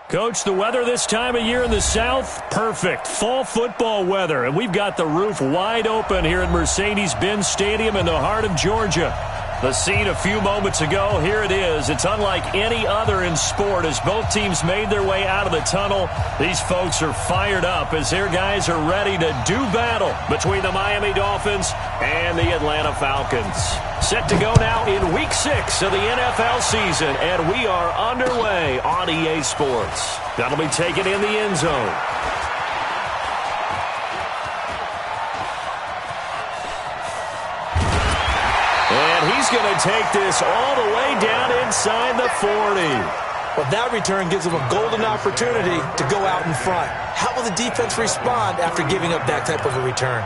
Coach, the weather this time of year in the South, perfect. Fall football weather, and we've got the roof wide open here at Mercedes-Benz Stadium in the heart of Georgia. The scene a few moments ago, here it is. It's unlike any other in sport as both teams made their way out of the tunnel. These folks are fired up as their guys are ready to do battle between the Miami Dolphins and the Atlanta Falcons. Set to go now in Week 6 of the NFL season, and we are underway on EA Sports. That'll be taken in the end zone. And he's going to take this all the way down inside the 40. Well, that return gives him a golden opportunity to go out in front. How will the defense respond after giving up that type of a return?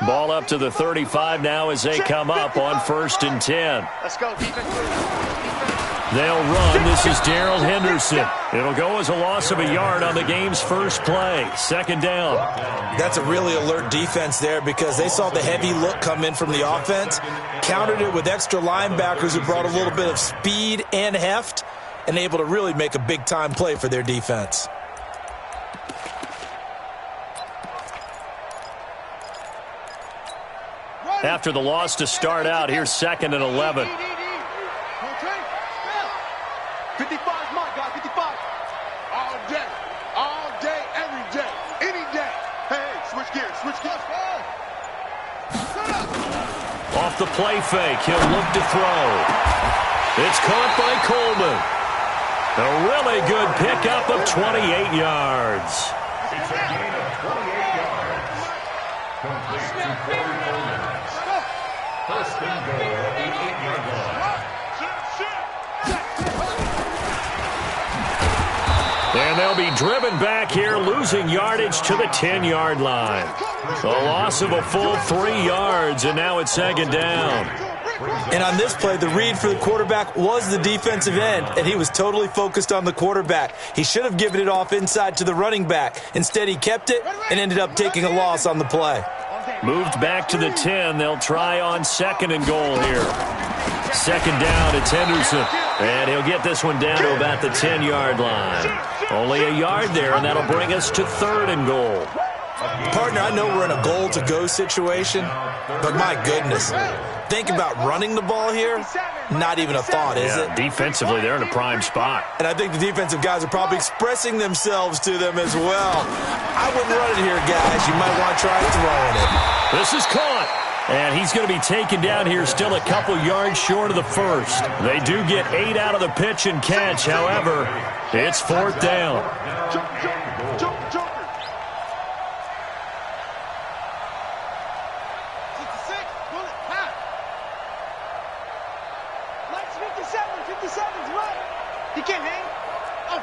Ball up to the 35 now as they come up on 1st and 10. Let's go, defense. They'll run. This is Darrell Henderson. It'll go as a loss of a yard on the game's first play. 2nd down. That's a really alert defense there because they saw the heavy look come in from the offense, countered it with extra linebackers who brought a little bit of speed and heft, and able to really make a big-time play for their defense. After the loss to start out, here's 2nd and 11. 55's mine, guys, 55. All day, every day, any day. Hey, switch gears. Off the play fake, he'll look to throw. It's caught by Coleman. A really good pickup of 28 yards. It's a gain of 28 yards. Complete to Corey Coleman. 1st and goal at the 8-yard line. And they'll be driven back here, losing yardage to the 10-yard line. A loss of a full 3 yards, and now it's 2nd down. And on this play, the read for the quarterback was the defensive end, and he was totally focused on the quarterback. He should have given it off inside to the running back. Instead, he kept it and ended up taking a loss on the play. Moved back to the 10. They'll try on 2nd and goal here. 2nd down, it's Henderson. And he'll get this one down to about the 10-yard line. Only a yard there, and that'll bring us to 3rd and goal. Partner, I know we're in a goal-to-go situation, but my goodness, think about running the ball here. Not even a thought, is it? Defensively, they're in a prime spot. And I think the defensive guys are probably expressing themselves to them as well. I wouldn't run it here, guys. You might want to try throwing it. This is caught. And he's going to be taken down here still a couple yards short of the 1st. They do get 8 out of the pitch and catch. However, it's 4th down. He can't hang. Off.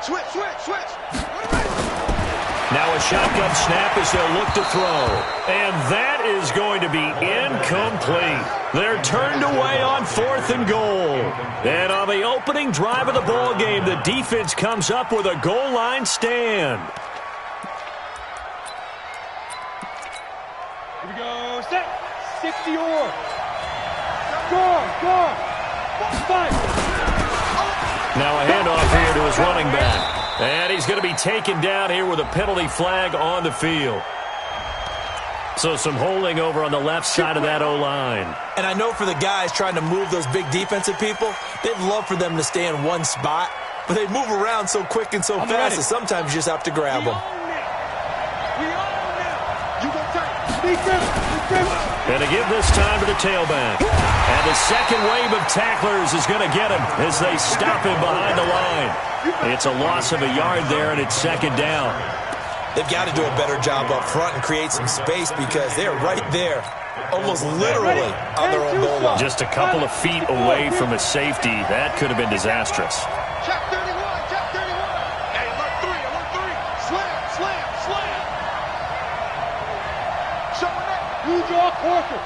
Switch. Now a shotgun snap as they'll look to throw. And that is going to be incomplete. They're turned away on 4th and goal. And on the opening drive of the ball game, the defense comes up with a goal line stand. Here we go. Set. 60 or. Go. Fight. Now a handoff here to his running back. And he's going to be taken down here with a penalty flag on the field. So some holding over on the left side of that O-line. And I know for the guys trying to move those big defensive people, they'd love for them to stay in one spot, but they move around so quick and so fast that sometimes you just have to grab them. And to give this time to the tailback. And the second wave of tacklers is going to get him as they stop him behind the line. It's a loss of a yard there, and it's 2nd down. They've got to do a better job up front and create some space because they're right there, almost literally on their own goal line. Just a couple of feet away from a safety. That could have been disastrous. Check 31. Hey, alert 3. Slam. Showing up. You draw quarter.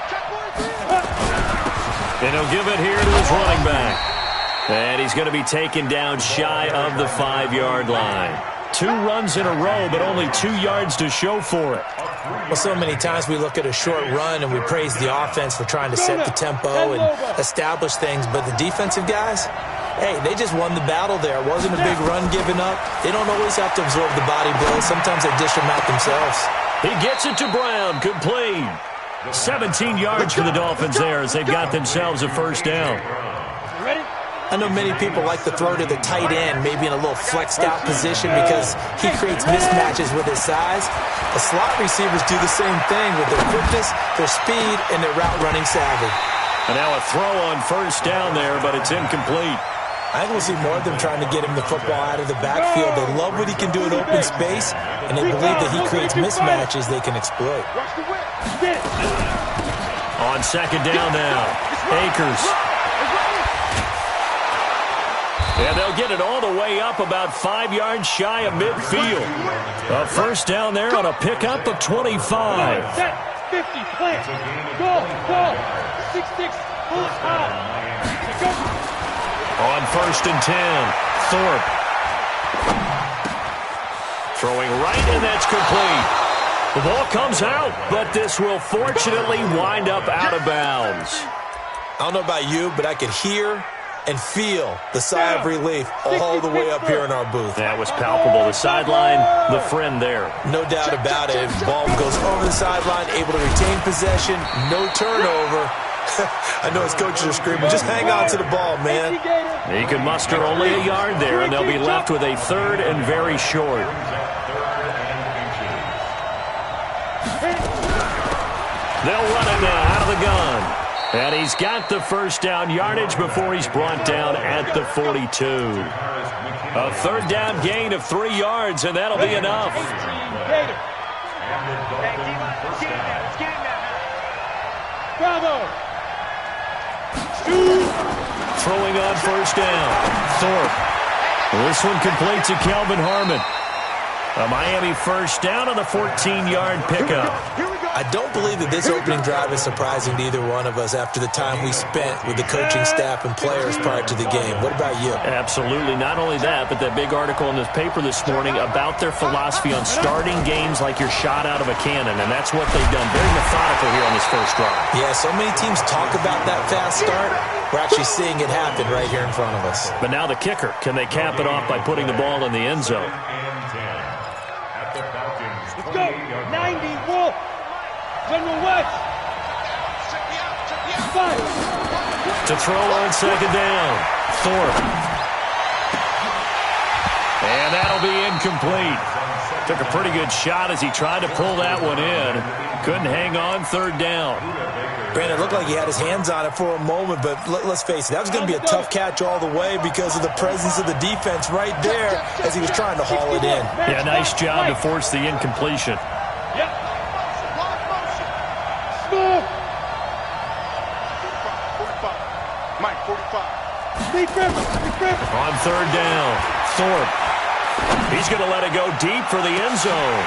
Check 43. And he'll give it here to his running back. And he's going to be taken down shy of the 5-yard line. 2 runs in a row, but only 2 yards to show for it. Well, so many times we look at a short run and we praise the offense for trying to set the tempo and establish things, but the defensive guys, hey, they just won the battle there. It wasn't a big run given up. They don't always have to absorb the body blows. Sometimes they dish them out themselves. He gets it to Brown, complete. 17 yards for the Dolphins there as they've got themselves a first down. Ready? I know many people like to throw to the tight end, maybe in a little flexed out position because he creates mismatches with his size. The slot receivers do the same thing with their quickness, their speed, and their route running savvy. And now a throw on first down there, but it's incomplete. I think we'll see more of them trying to get him the football out of the backfield. They love what he can do in open space, and they believe that he creates mismatches they can exploit. On second down now, Akers. And they'll get it all the way up about 5 yards shy of midfield. A first down there on a pickup of 25. Set, 50, plant, go, 6-6, pull it high. Go. On first and 10, Thorpe. Throwing right, and that's complete. The ball comes out, but this will fortunately wind up out of bounds. I don't know about you, but I could hear and feel the sigh of relief all the way up here in our booth. That was palpable. The sideline, the friend there. No doubt about it. Ball goes over the sideline, able to retain possession, no turnover. I know his coaches are screaming, just hang on to the ball, man. He could muster only a yard there, and they'll be left with a third and very short. They'll run it now out of the gun. And he's got the first down yardage before he's brought down at the 42. A third down gain of 3 yards, and that'll be enough. Bravo. Throwing on first down, Thorpe. This one completes to Kelvin Harmon. A Miami first down on a 14-yard pickup. I don't believe that this opening drive is surprising to either one of us after the time we spent with the coaching staff and players prior to the game. What about you? Absolutely. Not only that, but that big article in this paper this morning about their philosophy on starting games like you're shot out of a cannon, and that's what they've done. Very methodical here on this first drive. Yeah, so many teams talk about that fast start. We're actually seeing it happen right here in front of us. But now the kicker. Can they cap it off by putting the ball in the end zone? Let's go. 90, Wolf. General West. 5. To throw on second down, Thorpe. And that'll be incomplete. Took a pretty good shot as he tried to pull that one in. Couldn't hang on third down. Brandon, it looked like he had his hands on it for a moment, but let's face it, that was going to be a tough catch all the way because of the presence of the defense right there as he was trying to haul it in. Yeah, nice job to force the incompletion. Yep. Smooth. 45. Mike, 45. Big river. On third down, Thorpe. He's going to let it go deep for the end zone.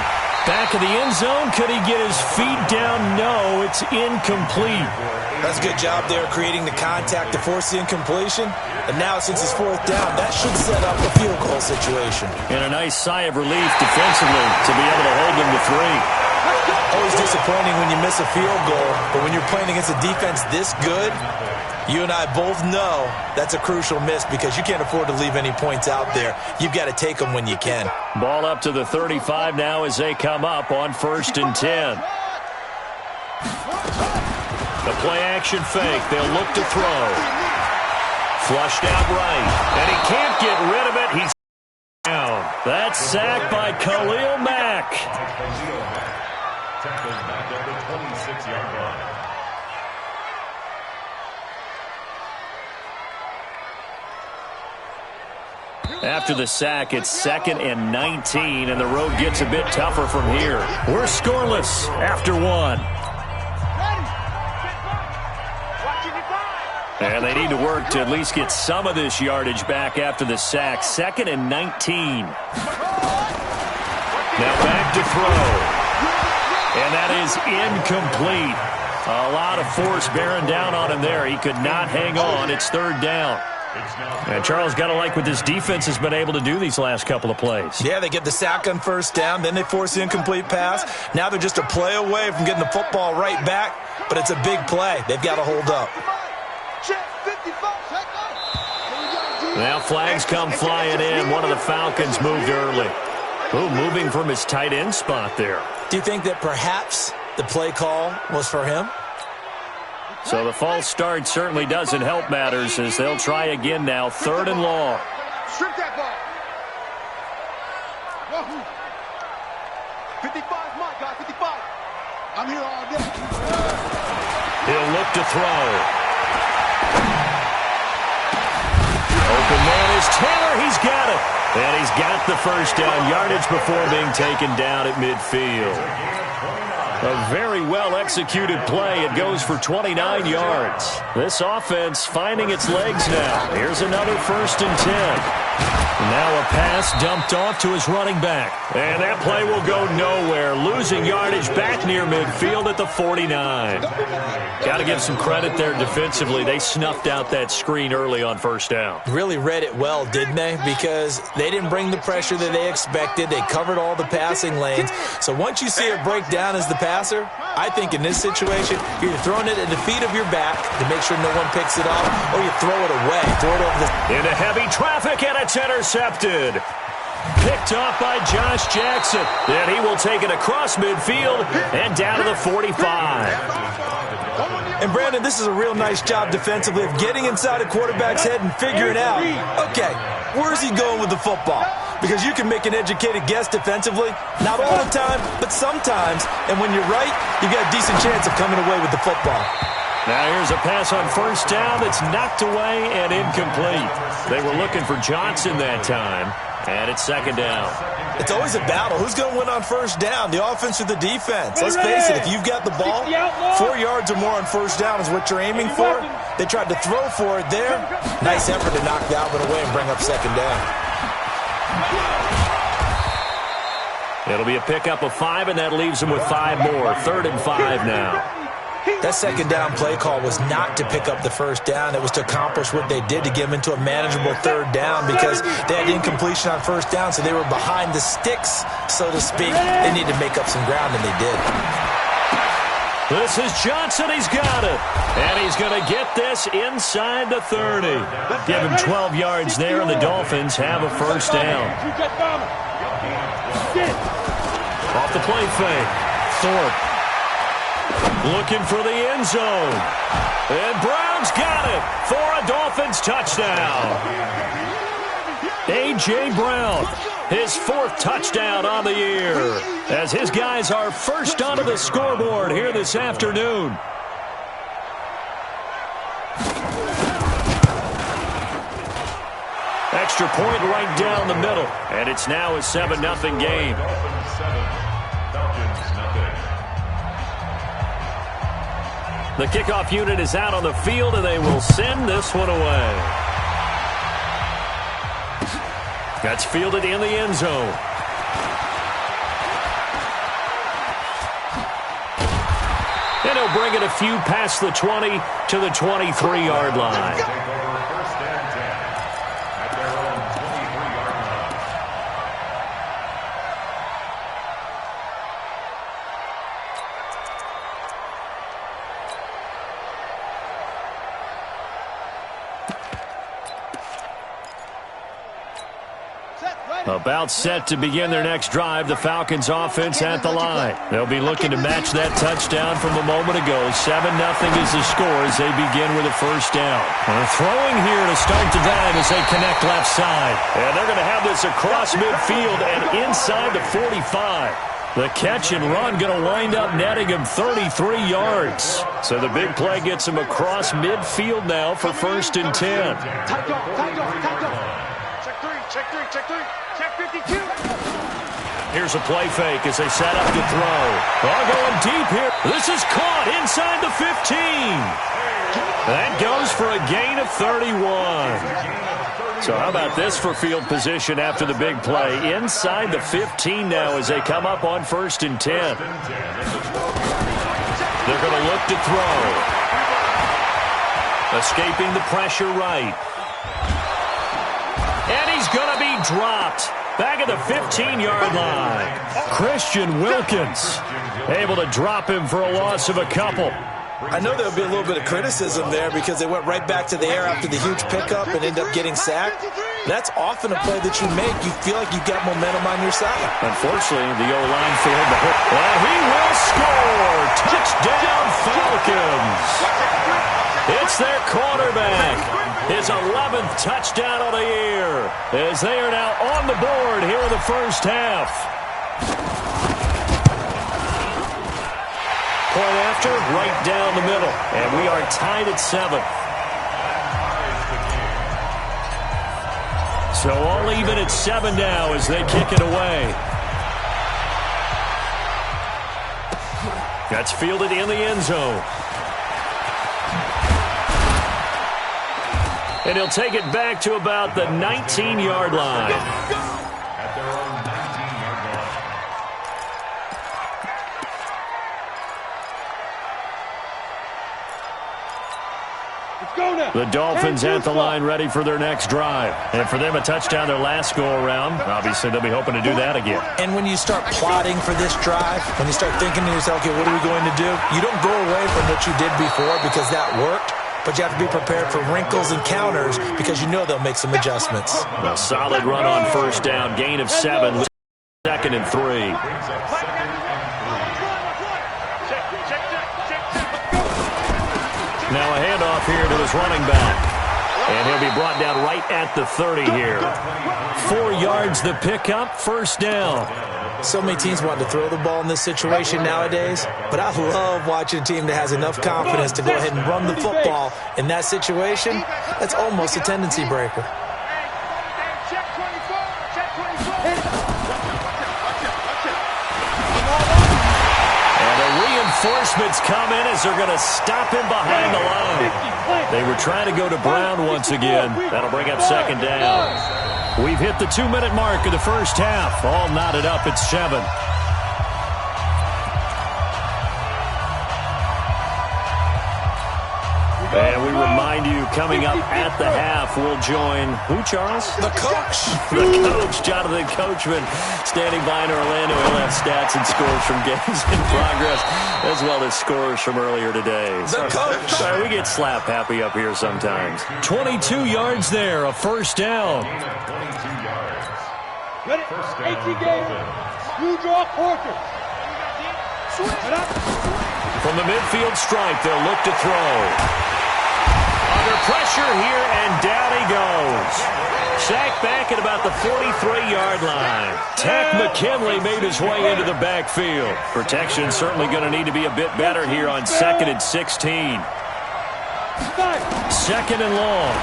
Back of the end zone. Could he get his feet down? No, it's incomplete. That's a good job there creating the contact to force the incompletion. And now since it's fourth down, that should set up a field goal situation. And a nice sigh of relief defensively to be able to hold them to 3. Always disappointing when you miss a field goal, but when you're playing against a defense this good, you and I both know that's a crucial miss because you can't afford to leave any points out there. You've got to take them when you can. Ball up to the 35 now as they come up on first and 10. The play-action fake. They'll look to throw. Flushed out right. And he can't get rid of it. He's down. That's sacked by Khalil Mack. Tackled back at the 26-yard line. After the sack, it's 2nd and 19, and the road gets a bit tougher from here. We're scoreless after 1. And they need to work to at least get some of this yardage back after the sack. 2nd and 19. Now back to throw. And that is incomplete. A lot of force bearing down on him there. He could not hang on. It's third down. And Charles, got to like what this defense has been able to do these last couple of plays. Yeah, they get the sack on first down, then they force the incomplete pass. Now they're just a play away from getting the football right back, but it's a big play. They've got to hold up. Now flags come flying in. One of the Falcons moved early. Ooh, moving from his tight end spot there. Do you think that perhaps the play call was for him? So the false start certainly doesn't help matters as they'll try again now. 3rd and long. Strip that ball. 55, my guy, 55. I'm here all day. He'll look to throw. Open man is Taylor. He's got it. And he's got the first down yardage before being taken down at midfield. A very well-executed play. It goes for 29 yards. This offense finding its legs now. Here's another 1st and 10. Now a pass dumped off to his running back. And that play will go nowhere. Losing yardage back near midfield at the 49. Got to give some credit there defensively. They snuffed out that screen early on 1st down. Really read it well, didn't they? Because they didn't bring the pressure that they expected. They covered all the passing lanes. So once you see it break down as the passer, I think in this situation, you're throwing it at the feet of your back to make sure no one picks it off, or you throw it away. Throw it over the... Into heavy traffic, and it's intercepted. Picked off by Josh Jackson. Then he will take it across midfield and down to the 45. And, Brandon, this is a real nice job defensively of getting inside a quarterback's head and figuring out, okay, where's he going with the football? Because you can make an educated guess defensively, not all the time, but sometimes. And when you're right, you've got a decent chance of coming away with the football. Now here's a pass on 1st down that's knocked away and incomplete. They were looking for Johnson that time, and it's 2nd down. It's always a battle. Who's going to win on 1st down, the offense or the defense? Let's face it, if you've got the ball, 4 yards or more on 1st down is what you're aiming for. They tried to throw for it there. Nice effort to knock Dalvin away and bring up 2nd down. It'll be a pickup of 5, and that leaves them with 5 more. 3rd and 5 now. That 2nd down play call was not to pick up the 1st down. It was to accomplish what they did, to get them into a manageable 3rd down, because they had incompletion on 1st down, so they were behind the sticks, so to speak. They needed to make up some ground, and they did. This is Johnson. He's got it. And he's going to get this inside the 30. Give him 12 yards there, and the Dolphins have a 1st down. Off the play fake. Thorpe looking for the end zone. And Brown's got it for a Dolphins touchdown. A.J. Brown, his 4th touchdown on the year, as his guys are first onto the scoreboard here this afternoon. Extra point right down the middle, and it's now a 7-0 game. The kickoff unit is out on the field, and they will send this one away. That's fielded in the end zone. And he'll bring it a few past the 20 to the 23-yard line. About set to begin their next drive, the Falcons offense at the line. They'll be looking to match that touchdown from a moment ago. 7-0 is the score as they begin with a 1st down. They're throwing here to start the drive as they connect left side. And they're going to have this across midfield and inside the 45. The catch and run going to wind up netting him 33 yards. So the big play gets him across midfield now for 1st and 10. Check three. Check 52. Here's a play fake as they set up to throw. All going deep here. This is caught inside the 15. That goes for a gain of 31. So how about this for field position after the big play? Inside the 15 now as they come up on 1st and 10. They're going to look to throw. Escaping the pressure right. going to be dropped. Back at the 15-yard line. Christian Wilkins able to drop him for a loss of a couple. I know there'll be a little bit of criticism there because they went right back to the air after the huge pickup and ended up getting sacked. That's often a play that you make. You feel like you've got momentum on your side. Unfortunately, the O-line failed to hit. And he will score! Touchdown, Falcons! It's their quarterback. His 11th touchdown of the year as they are now on the board here in the first half. Point after, right down the middle. And we are tied at 7. So all even at 7 now as they kick it away. That's fielded in the end zone. And he'll take it back to about the 19-yard line. At their own 19-yard line. Let's go now. The Dolphins at the line ready for their next drive. And for them, a touchdown their last go-around. Obviously, they'll be hoping to do that again. And when you start plotting for this drive, when you start thinking to yourself, okay, what are we going to do? You don't go away from what you did before because that worked. But you have to be prepared for wrinkles and counters because you know they'll make some adjustments. A solid run on first down. Gain of 7. 2nd and 3. Now a handoff here to his running back. And he'll be brought down right at the 30 here. 4 yards the pickup. First down. So many teams want to throw the ball in this situation nowadays, but I love watching a team that has enough confidence to go ahead and run the football in that situation. That's almost a tendency breaker. And the reinforcements come in as they're going to stop him behind the line. They were trying to go to Brown once again. That'll bring up 2nd down. We've hit the 2-minute mark of the first half. All knotted up at 7. And we remind you, coming up at the half, we'll join who, Charles? The coach. The coach, Jonathan Coachman, standing by in Orlando. He'll have stats and scores from games in progress, as well as scores from earlier today. The coach. Sorry, we get slap happy up here sometimes. 22 yards there, a first down. 22 yards. Ready? 18 game. You draw quarter. From the midfield stripe, they'll look to throw. Under pressure here, and down he goes. Sacked back at about the 43-yard line. Tack McKinley made his way into the backfield. Protection certainly going to need to be a bit better here on 2nd and 16. 2nd and long.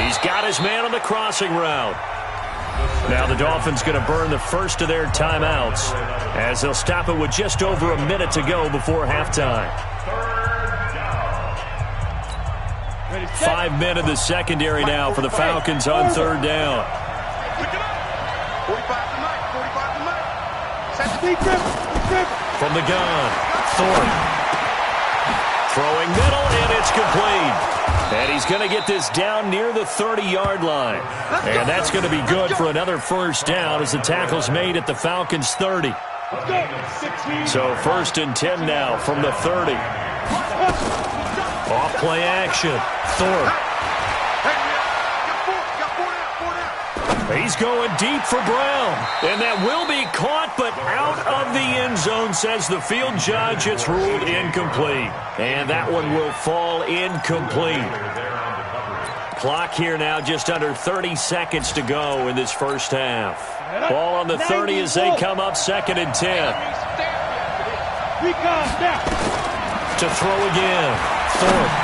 He's got his man on the crossing route. Now the Dolphins going to burn the first of their timeouts as they'll stop it with just over a minute to go before halftime. 5 men in the secondary now for the Falcons on 3rd down. 45 to Mike. From the gun, Thornton. Throwing middle, and it's complete. And he's going to get this down near the 30-yard line. And that's going to be good for another first down as the tackle's made at the Falcons' 30. So 1st and 10 now from the 30. Off play action. Thorpe. He's going deep for Brown. And that will be caught, but out of the end zone, says the field judge. It's ruled incomplete. And that one will fall incomplete. Clock here now, just under 30 seconds to go in this first half. Ball on the 30 as they come up 2nd and 10. To throw again. Thorpe.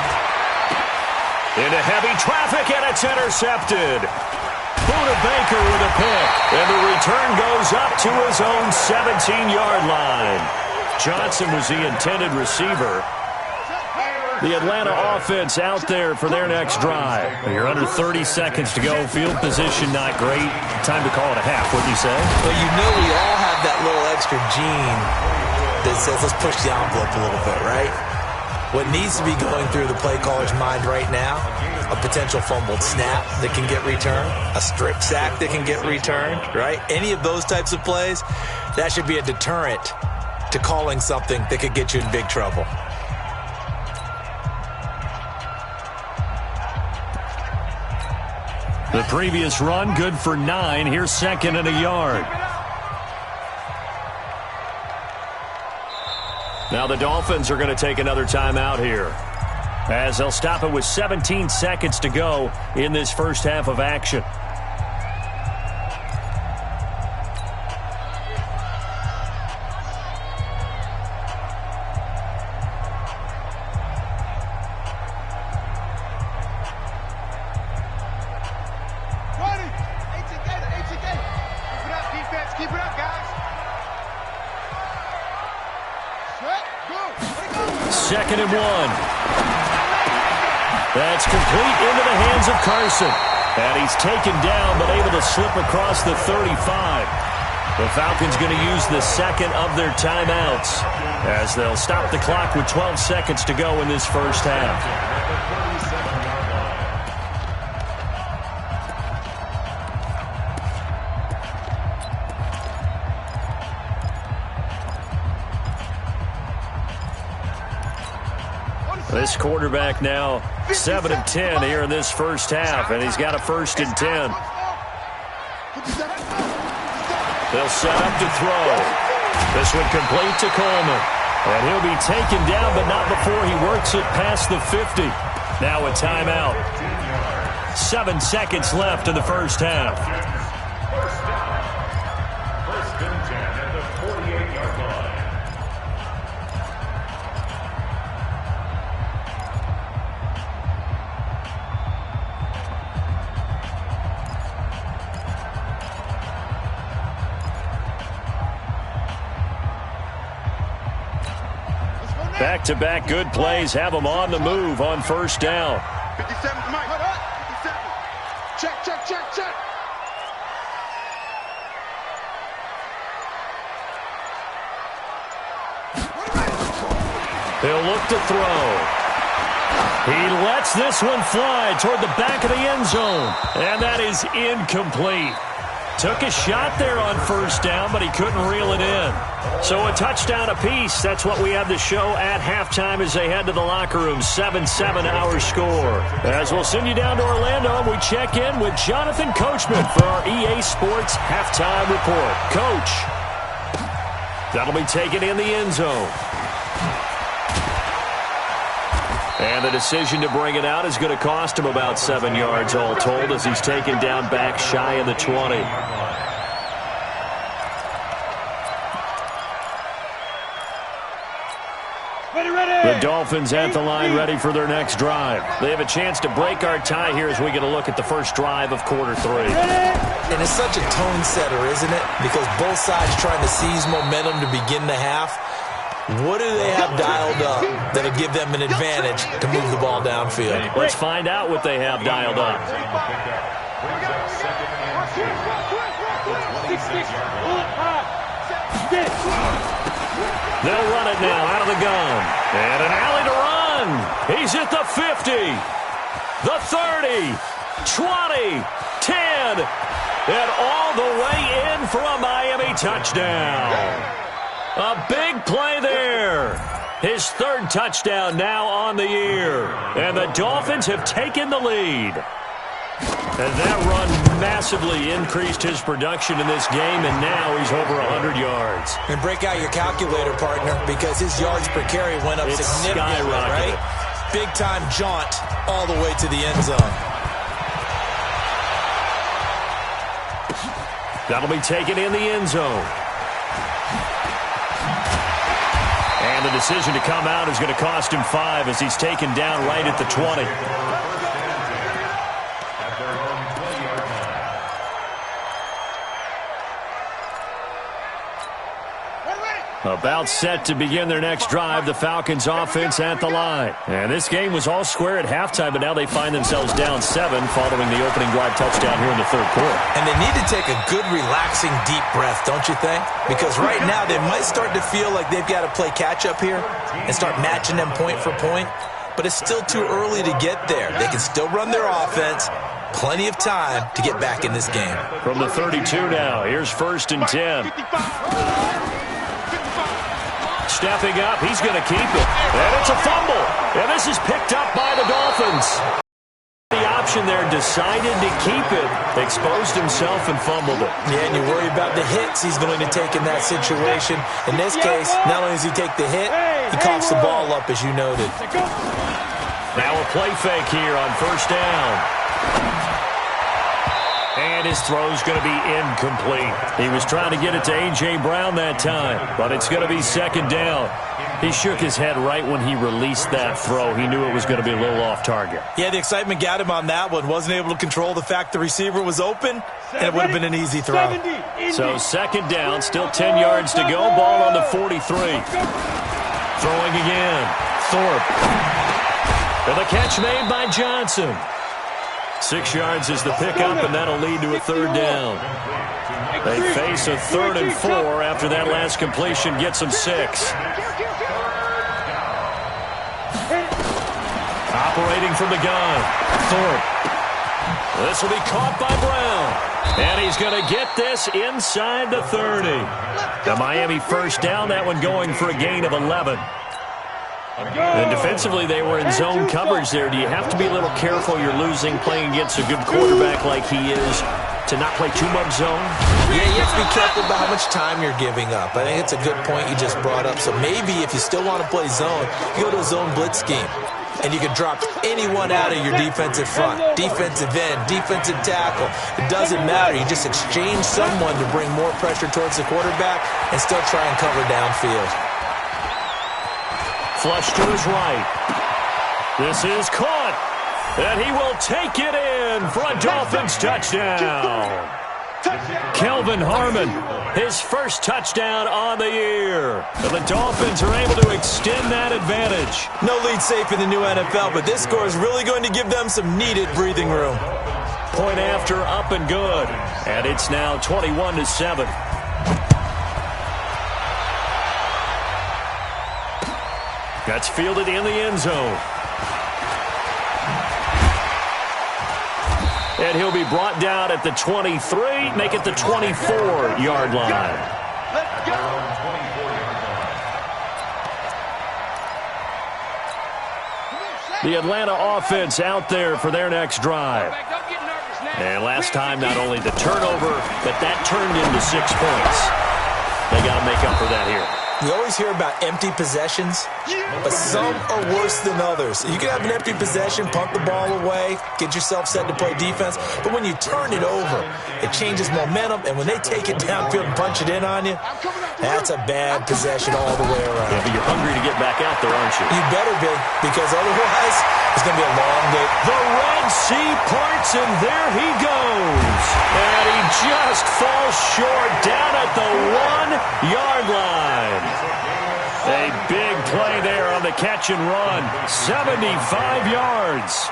Into heavy traffic, and it's intercepted. Buda Baker with a pick. And the return goes up to his own 17-yard line. Johnson was the intended receiver. The Atlanta offense out there for their next drive. You're under 30 seconds to go. Field position not great. Time to call it a half, wouldn't you say? Well, you know we all have that little extra gene that says let's push the envelope a little bit, right? What needs to be going through the play caller's mind right now a potential fumbled snap that can get returned, a strip sack that can get returned, right? Any of those types of plays, that should be a deterrent to calling something that could get you in big trouble. The previous run, good for 9. Here's 2nd and a yard. Now the Dolphins are going to take another timeout here, as they'll stop it with 17 seconds to go in this first half of action. Second and 1. That's complete into the hands of Carson. And he's taken down but able to slip across the 35. The Falcons going to use the second of their timeouts as they'll stop the clock with 12 seconds to go in this first half. This quarterback now 7 of 10 here in this first half, and he's got a 1st and 10. They'll set up to throw. This one complete to Coleman. And he'll be taken down, but not before he works it past the 50. Now a timeout. 7 seconds left in the first half. First and 10 at the 48-yard line. Back-to-back good plays have them on the move on first down. 57's Mike. 57. Check, check, check, check. He'll look to throw. He lets this one fly toward the back of the end zone. And that is incomplete. Took a shot there on first down, but he couldn't reel it in. So a touchdown apiece. That's what we have to show at halftime as they head to the locker room. 7-7 our score. As we'll send you down to Orlando, and we check in with Jonathan Coachman for our EA Sports Halftime Report. Coach, that'll be taken in the end zone. And the decision to bring it out is going to cost him about 7 yards all told as he's taken down back shy of the 20. The Dolphins at the line ready for their next drive. They have a chance to break our tie here as we get a look at the first drive of quarter 3. And it's such a tone setter, isn't it? Because both sides trying to seize momentum to begin the half. What do they have dialed up that'll give them an advantage to move the ball downfield? Let's find out what they have dialed up. They'll run it now out of the gun. And an alley to run. He's at the 50, the 30, 20, 10, and all the way in for a Miami touchdown. A big play there. His 3rd touchdown now on the year. And the Dolphins have taken the lead. And that run massively increased his production in this game, and now he's over 100 yards. And break out your calculator, partner, because his yards per carry went up significantly, right? Big-time jaunt all the way to the end zone. That'll be taken in the end zone. And the decision to come out is going to cost him 5 as he's taken down right at the 20. About set to begin their next drive, the Falcons offense at the line. And this game was all square at halftime, but now they find themselves down 7 following the opening drive touchdown here in the 3rd quarter. And they need to take a good, relaxing, deep breath, don't you think? Because right now they might start to feel like they've got to play catch-up here and start matching them point for point. but it's still too early to get there. They can still run their offense. Plenty of time to get back in this game. From the 32 now, here's 1st and 10. Stepping up, he's going to keep it. And it's a fumble. And this is picked up by the Dolphins. The option there, decided to keep it, exposed himself and fumbled it. Yeah, and you worry about the hits he's going to take in that situation. In this case, not only does he take the hit, he coughs the ball up, as you noted. Now a play fake here on 1st down. And his throw's going to be incomplete. He was trying to get it to A.J. Brown that time, but it's going to be 2nd down. He shook his head right when he released that throw. He knew it was going to be a little off target. Yeah, the excitement got him on that one. Wasn't able to control the fact the receiver was open, and it would have been an easy throw. So 2nd down, still 10 yards to go. Ball on the 43. Throwing again. Thorpe. And the catch made by Johnson. 6 yards is the pickup, and that'll lead to a 3rd down. They face a 3rd and 4 after that last completion gets them 6. Operating from the gun, Thorpe. This will be caught by Brown. And he's going to get this inside the 30. The Miami 1st down, that one going for a gain of 11. And defensively, they were in zone coverage there. Do you have to be a little careful? You're losing playing against a good quarterback like he is to not play too much zone? Yeah, you have to be careful about how much time you're giving up. I think it's a good point you just brought up. So maybe if you still want to play zone, you go to a zone blitz scheme. And you can drop anyone out of your defensive front, defensive end, defensive tackle. It doesn't matter. You just exchange someone to bring more pressure towards the quarterback and still try and cover downfield. Flush to his right. This is caught. And he will take it in for a Dolphins touchdown. Kelvin Harmon, his first touchdown on the year. And the Dolphins are able to extend that advantage. No lead safe in the new NFL, but this score is really going to give them some needed breathing room. Point after, up and good. And it's now 21-7. That's fielded in the end zone. And he'll be brought down at the 23, make it the 24-yard line. Let's go. The Atlanta offense out there for their next drive. And last time, not only the turnover, but that turned into 6 points. They got to make up for that here. You always hear about empty possessions, but some are worse than others. You can have an empty possession, punt the ball away, get yourself set to play defense, but when you turn it over, it changes momentum, and when they take it downfield and punch it in on you, that's a bad possession all the way around. Yeah, but you're hungry to get back out there, aren't you? You better be, because otherwise it's going to be a long day. The Red Sea parts, and there he goes. And he just falls short down at the 1-yard line. A big play there on the catch and run. 75 yards.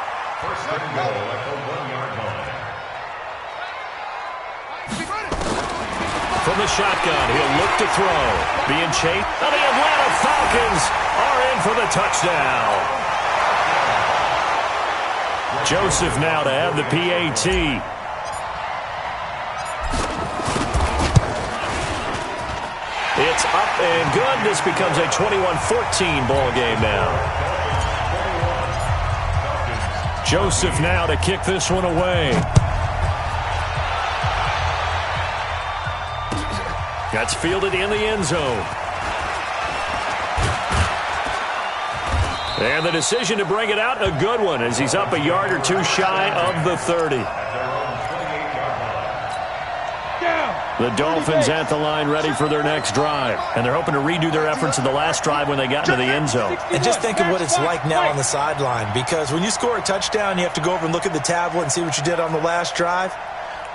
From the shotgun, he'll look to throw. Being chased. And the Atlanta Falcons are in for the touchdown. Joseph now to have the PAT. It's up and good. This becomes a 21-14 ball game now. Joseph now to kick this one away. That's fielded in the end zone. And the decision to bring it out, a good one, as he's up a yard or two shy of the 30. The Dolphins at the line ready for their next drive. And they're hoping to redo their efforts in the last drive when they got into the end zone. And just think of what it's like now on the sideline, because when you score a touchdown, you have to go over and look at the tablet and see what you did on the last drive.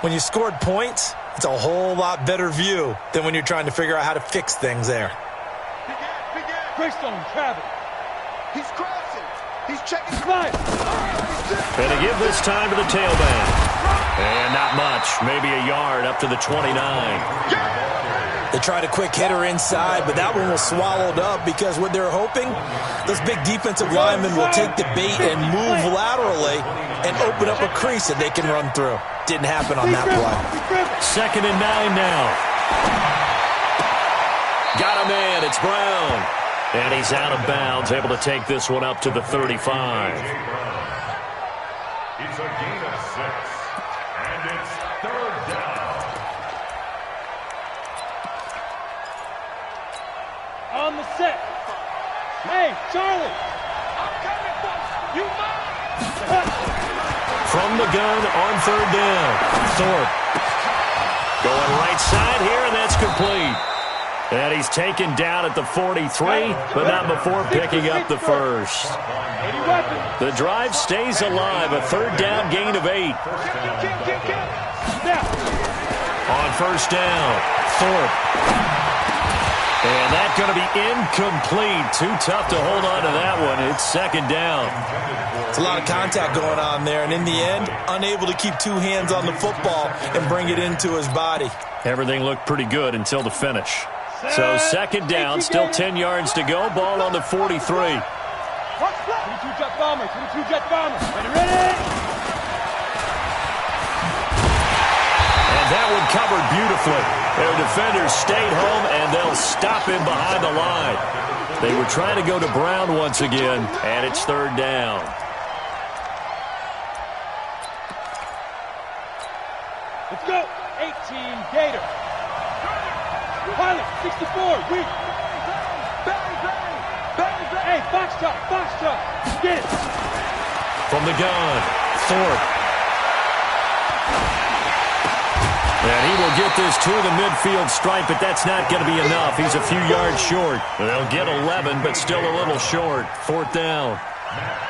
When you scored points, it's a whole lot better view than when you're trying to figure out how to fix things there. Greystone, Travis. He's crossing. He's checking. Slide. And to give this time to the tailback. And not much, maybe a yard up to the 29. They tried a quick hitter inside, but that one was swallowed up because what they're hoping, those big defensive linemen will take the bait and move laterally and open up a crease that they can run through. Didn't happen on that play. 2nd and 9 now. Got a man. It's Brown. And he's out of bounds, able to take this one up to the 35. It's a gain of 6, and it's 3rd down. On the set. Hey, Charlie. I'm coming, folks. You mind? From the gun on 3rd down. Thorpe. Going right side here, and that's complete. And he's taken down at the 43, but not before picking up the first. The drive stays alive. A 3rd down gain of 8. On 1st down, Thorpe. And that's going to be incomplete. Too tough to hold on to that one. It's 2nd down. It's a lot of contact going on there, and in the end, unable to keep 2 hands on the football and bring it into his body. Everything looked pretty good until the finish. So 2nd down, still 10 yards to go. Ball on the 43. 22 jet bombers. 22 jet bombers. Ready? And that one covered beautifully. Their defenders stayed home, and they'll stop him behind the line. They were trying to go to Brown once again, and it's 3rd down. Let's go. 18 Gator. Pilot, 64, weak. Hey, Foxtrot, get it. From the gun, Thorpe. And he will get this to the midfield stripe, but that's not going to be enough. He's a few yards short. They'll get 11, but still a little short. 4th down.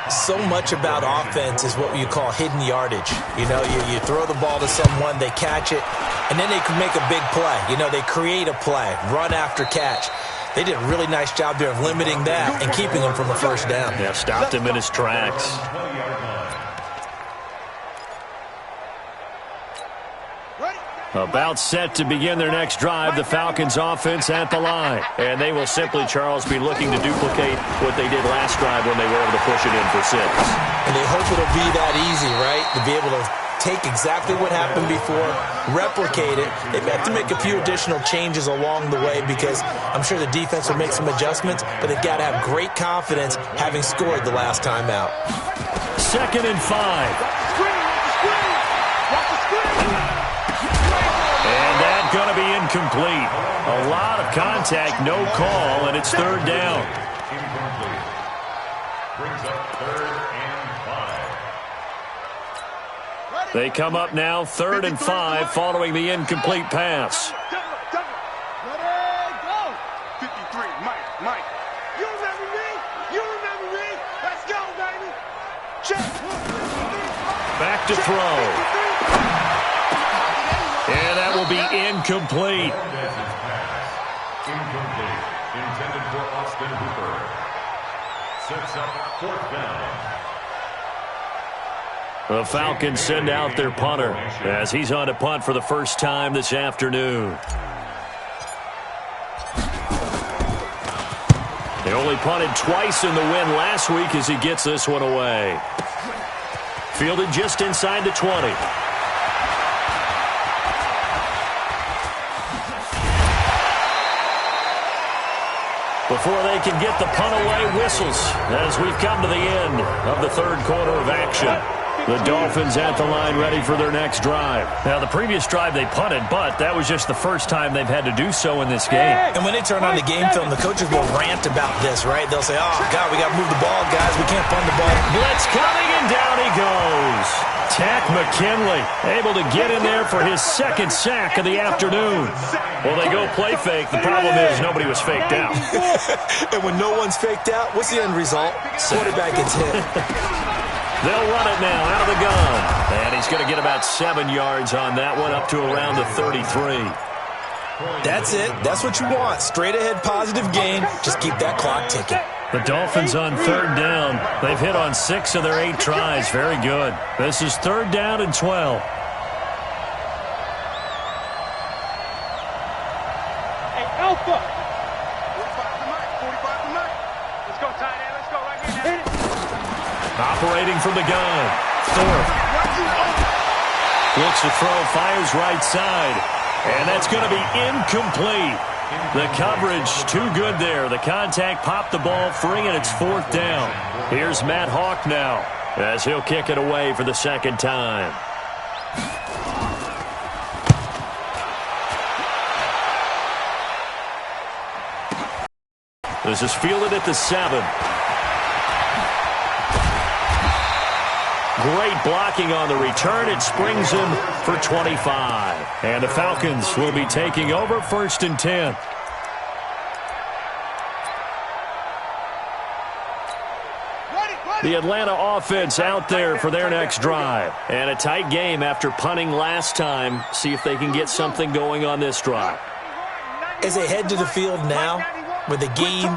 So much about offense is what you call hidden yardage. You know, you throw the ball to someone, they catch it, and then they can make a big play. You know, they create a play, run after catch. They did a really nice job there of limiting that and keeping him from a 1st down. Yeah, stopped him in his tracks. About set to begin their next drive, the Falcons offense at the line. And they will simply, Charles, be looking to duplicate what they did last drive when they were able to push it in for 6. And they hope it'll be that easy, right? To be able to take exactly what happened before, replicate it. They may have to make a few additional changes along the way because I'm sure the defense will make some adjustments, but they've got to have great confidence having scored the last time out. 2nd and 5. Going to be incomplete. A lot of contact, no call, and it's 3rd down. Incomplete. Brings up 3rd and 5. They come up now 3rd and 5 following the incomplete pass. Ready, go. 53, Mike. You remember me? Let's go, baby. Check. Back to throw. And that will be incomplete. Incomplete. Intended for Austin Hooper. Sets up 4th down. The Falcons send out their punter as he's on to punt for the first time this afternoon. They only punted twice in the win last week as he gets this one away. Fielded just inside the 20. Before they can get the punt away, whistles as we've come to the end of the 3rd quarter of action. The Dolphins at the line ready for their next drive. Now, the previous drive they punted, but that was just the first time they've had to do so in this game. And when they turn on the game film, the coaches will rant about this, right? They'll say, oh, God, we got to move the ball, guys. We can't punt the ball. Blitz coming, and down he goes. Tack McKinley able to get in there for his 2nd sack of the afternoon. Well, they go play fake. The problem is nobody was faked out. And when no one's faked out, what's the end result? Quarterback gets hit. They'll run it now out of the gun. And he's going to get about 7 yards on that one, up to around the 33. That's it. That's what you want. Straight ahead positive gain. Just keep that clock ticking. The Dolphins on 3rd down. They've hit on 6 of their 8 tries. Very good. This is 3rd down and 12. from the gun. Thorpe looks to throw, fires right side. And that's going to be incomplete. The coverage too good there. The contact popped the ball free, and it's 4th down. Here's Matt Hawk now as he'll kick it away for the second time. This is fielded at the 7. Great blocking on the return. It springs him for 25. And the Falcons will be taking over 1st and 10. The Atlanta offense out there for their next drive. And a tight game after punting last time. See if they can get something going on this drive. As they head to the field now, with the game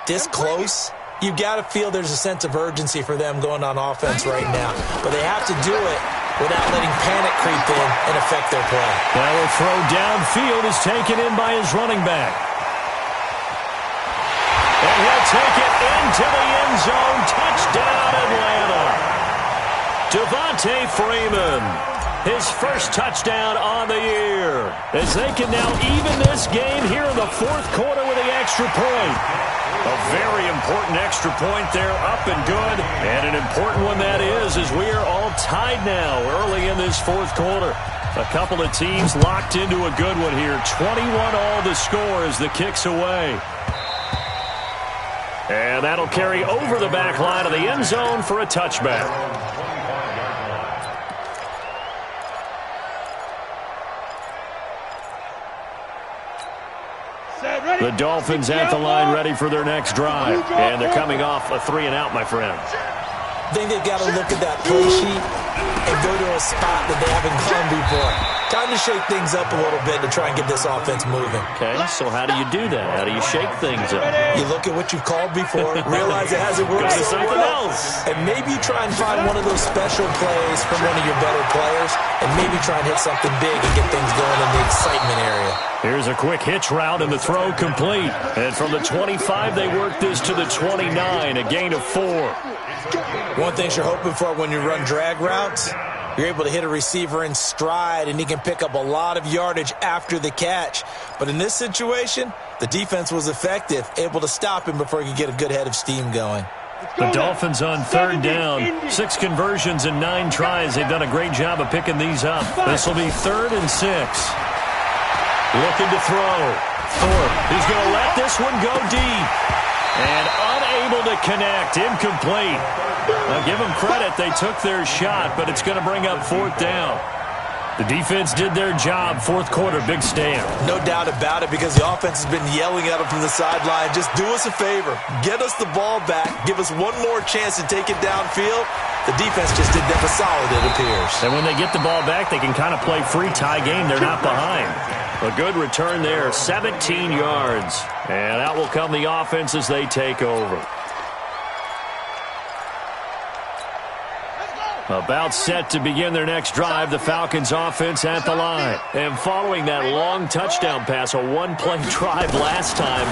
this close, you got to feel there's a sense of urgency for them going on offense right now. But they have to do it without letting panic creep in and affect their play. Now a throw downfield is taken in by his running back. And he'll take it into the end zone. Touchdown, Atlanta. Devontae Freeman, his first touchdown on the year, as they can now even this game here in the 4th quarter with the extra point. A very important extra point there, up and good. And an important one that is, as we are all tied now early in this 4th quarter. A couple of teams locked into a good one here. 21 all the score as the kick's away. And that'll carry over the back line of the end zone for a touchback. The Dolphins at the line ready for their next drive. And they're coming off a 3-and-out, my friend. I think they've got to look at that play sheet and go to a spot that they haven't gone before. Time to shake things up a little bit to try and get this offense moving. Okay, so how do you do that? How do you shake things up? You look at what you've called before, realize it hasn't worked so something well, else. and maybe you try and find one of those special plays from one of your better players, and maybe try and hit something big and get things going in the excitement area. Here's a quick hitch route and the throw complete. And from the 25, they work this to the 29, a gain of 4. One thing you're hoping for when you run drag routes, you're able to hit a receiver in stride, and he can pick up a lot of yardage after the catch. But in this situation, the defense was effective, able to stop him before he could get a good head of steam going. The Dolphins on 3rd down. 6 conversions and 9 tries. They've done a great job of picking these up. This will be 3rd and 6. Looking to throw. Thorpe, he's going to let this one go deep. And unable to connect. Incomplete. Now give them credit. They took their shot, but it's going to bring up 4th down. The defense did their job. 4th quarter, big stand. No doubt about it, because the offense has been yelling at them from the sideline. Just do us a favor. Get us the ball back. Give us one more chance to take it downfield. The defense just did them a solid, it appears. And when they get the ball back, they can kind of play free tie game. They're not behind. A good return there, 17 yards. And out will come the offense as they take over. About set to begin their next drive, the Falcons offense at the line. And following that long touchdown pass, a one-play drive last time,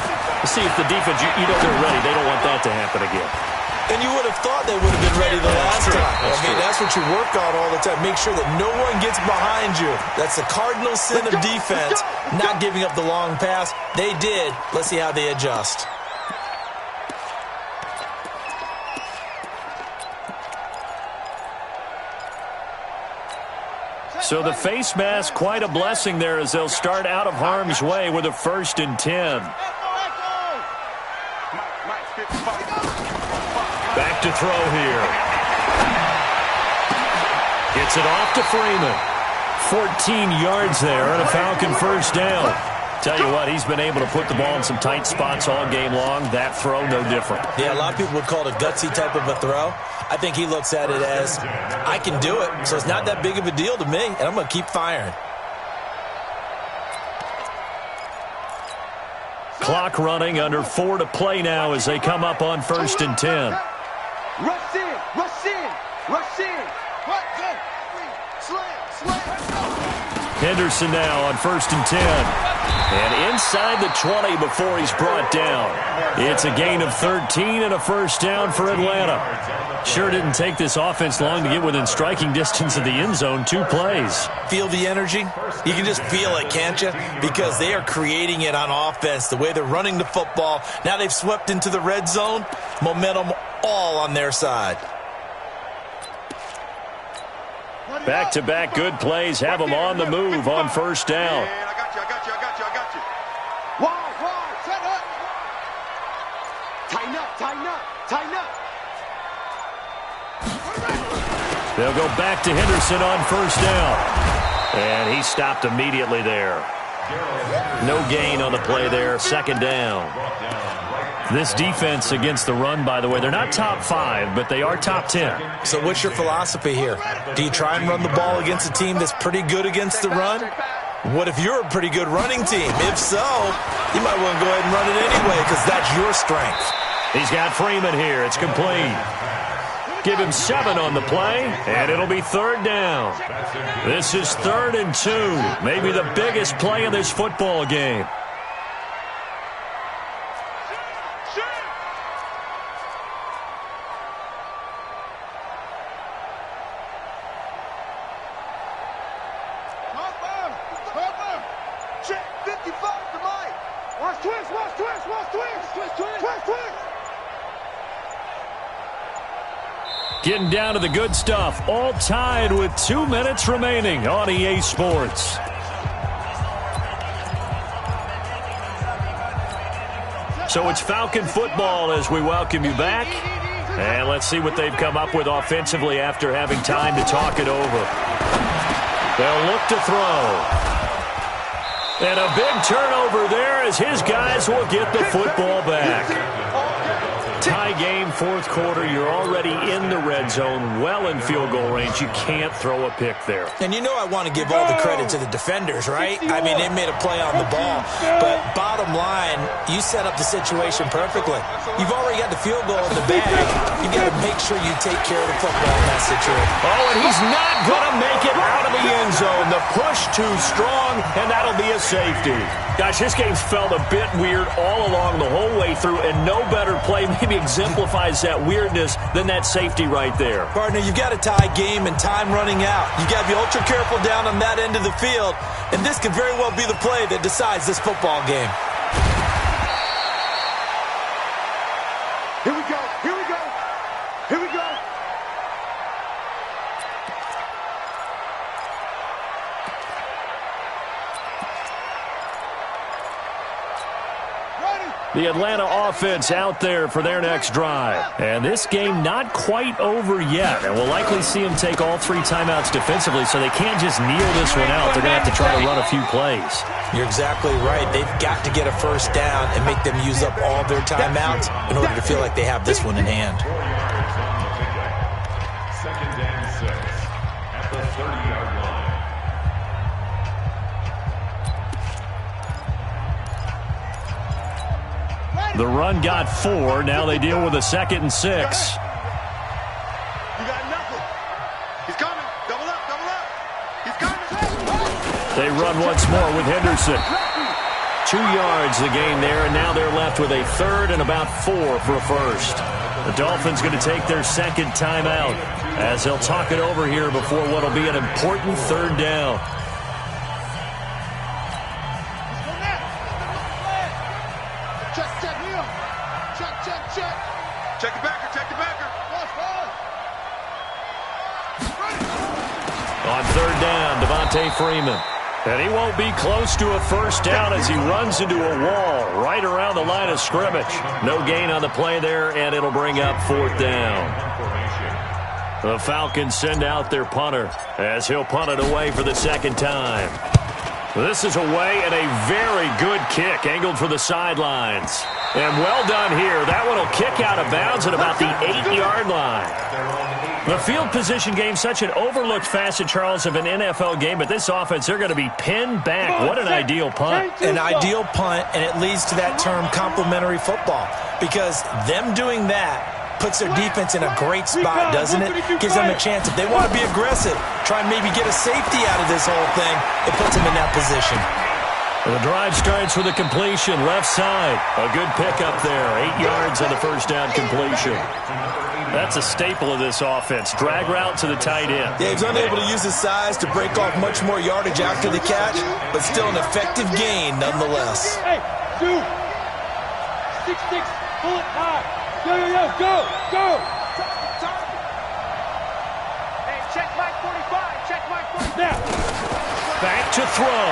see if the defense, you know they're ready. They don't want that to happen again. And you would have thought they would have been ready the last time. That's what you work on all the time. Make sure that no one gets behind you. That's the cardinal sin of defense, not giving up the long pass. They did. Let's see how they adjust. So the face mask, quite a blessing there as they'll start out of harm's way with a 1st and 10. Back to throw here. Gets it off to Freeman. 14 yards there and a Falcon 1st down. Tell you what, he's been able to put the ball in some tight spots all game long. That throw, no different. Yeah, a lot of people would call it a gutsy type of a throw. I think he looks at it as, I can do it, so it's not that big of a deal to me, and I'm going to keep firing. Clock running, under 4 to play now as they come up on 1st and 10. Rush in, rush in, rush in. What? Slam, slam. Henderson now on 1st and 10. And inside the 20 before he's brought down. It's a gain of 13 and a first down for Atlanta. Sure didn't take this offense long to get within striking distance of the end zone. 2 plays. Feel the energy? You can just feel it, can't you? Because they are creating it on offense. The way they're running the football. Now they've swept into the red zone. Momentum all on their side. Back-to-back good plays have them on the move on 1st down. I got you. Wide, set up. Tighten up. They'll go back to Henderson on 1st down. And he stopped immediately there. No gain on the play there. 2nd down. This defense against the run, by the way, they're not top 5, but they are top 10. So what's your philosophy here? Do you try and run the ball against a team that's pretty good against the run? What if you're a pretty good running team? If so, you might want to go ahead and run it anyway because that's your strength. He's got Freeman here. It's complete. Give him 7 on the play, and it'll be 3rd down. This is 3rd and 2, maybe the biggest play of this football game. Getting down to the good stuff, all tied with 2 minutes remaining on EA Sports. So it's Falcon football as we welcome you back. And let's see what they've come up with offensively after having time to talk it over. They'll look to throw. And a big turnover there as his guys will get the football back. Tie game, 4th quarter. You're already in the red zone, well in field goal range. You can't throw a pick there. And you know I want to give all the credit to the defenders, right? I mean, they made a play on the ball. But bottom line, you set up the situation perfectly. You've already got the field goal in the bag. You got to make sure you take care of the football in that situation. Oh, and he's not going to make it out of the end zone. The push too strong, and that'll be a safety. Gosh, this game's felt a bit weird all along the whole way through, and no better play maybe exemplifies that weirdness than that safety right there. Partner, you've got a tie game and time running out. You've got to be ultra careful down on that end of the field, and this could very well be the play that decides this football game. Here we go. The Atlanta offense out there for their next drive. And this game not quite over yet. And we'll likely see them take all 3 timeouts defensively, so they can't just kneel this one out. They're going to have to try to run a few plays. You're exactly right. They've got to get a first down and make them use up all their timeouts in order to feel like they have this one in hand. 2nd and 6 at the 30-yard line. The run got 4. Now they deal with a 2nd and 6. You got nothing. He's coming. Double up. He's coming. They run once more with Henderson. 2 yards the gain there, and now they're left with a 3rd and about 4 for a first. The Dolphins going to take their 2nd timeout as they'll talk it over here before what will be an important 3rd down. Check the backer. On 3rd down, Devontae Freeman. And he won't be close to a first down as he runs into a wall right around the line of scrimmage. No gain on the play there, and it'll bring up 4th down. The Falcons send out their punter as he'll punt it away for the 2nd time. This is away and a very good kick angled for the sidelines. And well done here. That one will kick out of bounds at about the 8-yard line. The field position game, such an overlooked facet, Charles, of an NFL game, but this offense, they're going to be pinned back. What an ideal punt. An ideal punt, and it leads to that term complementary football, because them doing that puts their defense in a great spot, doesn't it? Gives them a chance. If they want to be aggressive, try and maybe get a safety out of this whole thing. It puts him in that position. The drive starts with a completion, left side. A good pickup there, 8 yards on the first down completion. That's a staple of this offense. Drag route to the tight end. Yeah, he's unable to use his size to break off much more yardage after the catch, but still an effective gain nonetheless. Hey, dude. 6'6", pull it high. Yo, go. Hey, check Mike 45, check Mike 45. Now. Back to throw.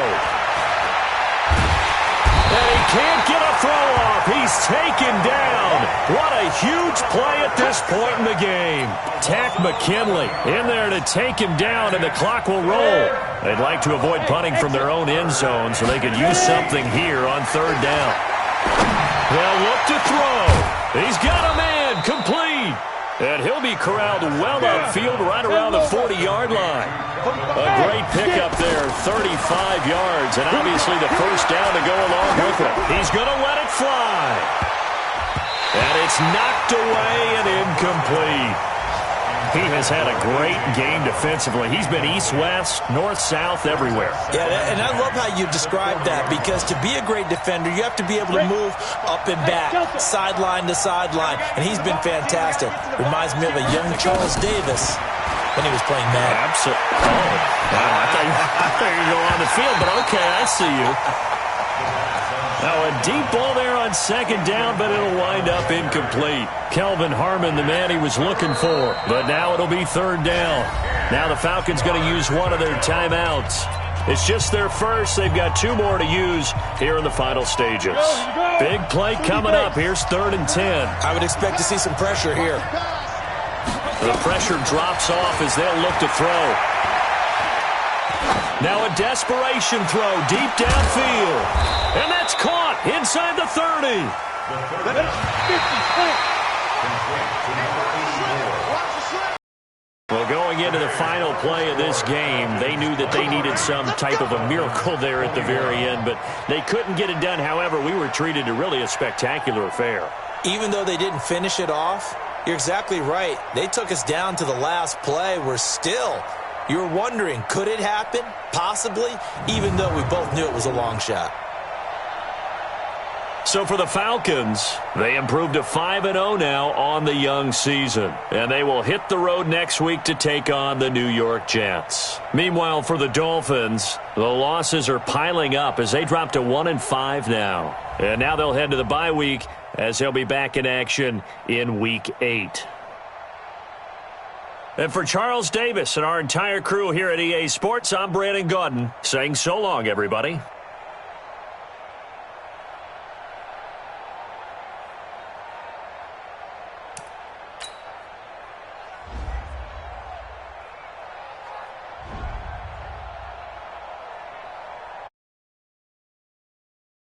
And he can't get a throw off. He's taken down. What a huge play at this point in the game. Tack McKinley in there to take him down, and the clock will roll. They'd like to avoid punting from their own end zone so they could use something here on third down. They'll look to throw. He's got a man complete. And he'll be corralled well upfield right around the 40-yard line. A great pickup there, 35 yards, and obviously the first down to go along with it. He's going to let it fly. And it's knocked away and incomplete. He has had a great game defensively. He's been east-west, north-south, everywhere. Yeah, and I love how you described that, because to be a great defender, you have to be able to move up and back, sideline to sideline, and he's been fantastic. Reminds me of a young Charles Davis when he was playing Madden. Absolutely. Oh, wow, I thought you were going on the field, but okay, I see you. Now a deep ball there on second down, but it'll wind up incomplete. Kelvin Harmon, the man he was looking for. But now it'll be third down. Now the Falcons going to use one of their timeouts. It's just their first. They've got 2 more to use here in the final stages. Big play coming up. Here's 3rd and 10. I would expect to see some pressure here. The pressure drops off as they'll look to throw. Now a desperation throw deep downfield. And that's caught inside the 30. Well, going into the final play of this game, they knew that they needed some type of a miracle there at the very end, but they couldn't get it done. However, we were treated to really a spectacular affair. Even though they didn't finish it off, you're exactly right. They took us down to the last play. We're still... You're wondering, could it happen? Possibly, even though we both knew it was a long shot. So for the Falcons, they improved to 5-0 now on the young season. And they will hit the road next week to take on the New York Jets. Meanwhile, for the Dolphins, the losses are piling up as they drop to 1-5 now. And now they'll head to the bye week as they'll be back in action in Week 8. And for Charles Davis and our entire crew here at EA Sports, I'm Brandon Gaudin saying so long, everybody.